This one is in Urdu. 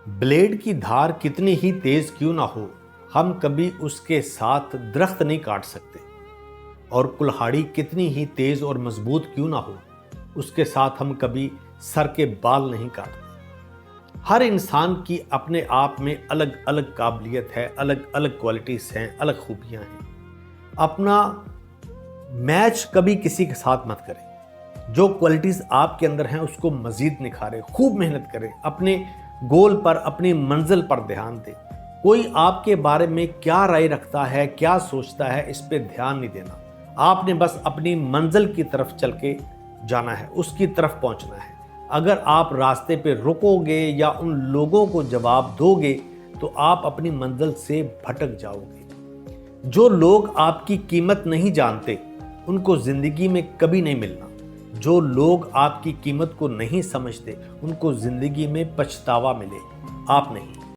بلیڈ کی دھار کتنی ہی تیز کیوں نہ ہو، ہم کبھی اس کے ساتھ درخت نہیں کاٹ سکتے، اور کلہاڑی کتنی ہی تیز اور مضبوط کیوں نہ ہو، اس کے ساتھ ہم کبھی سر کے بال نہیں کاٹتے۔ ہر انسان کی اپنے آپ میں الگ الگ قابلیت ہے، الگ الگ کوالٹیز ہیں، الگ خوبیاں ہیں۔ اپنا میچ کبھی کسی کے ساتھ مت کریں۔ جو کوالٹیز آپ کے اندر ہیں اس کو مزید نکھاریں، خوب محنت کریں، اپنے گول پر، اپنی منزل پر دھیان دیں۔ کوئی آپ کے بارے میں کیا رائے رکھتا ہے، کیا سوچتا ہے، اس پہ دھیان نہیں دینا۔ آپ نے بس اپنی منزل کی طرف چل کے جانا ہے، اس کی طرف پہنچنا ہے۔ اگر آپ راستے پہ رکو گے یا ان لوگوں کو جواب دو گے تو آپ اپنی منزل سے بھٹک جاؤ گے۔ جو لوگ آپ کی قیمت نہیں جانتے ان کو زندگی میں کبھی نہیں ملنا۔ جو لوگ آپ کی قیمت کو نہیں سمجھتے ان کو زندگی میں پچھتاوا ملے، آپ نہیں۔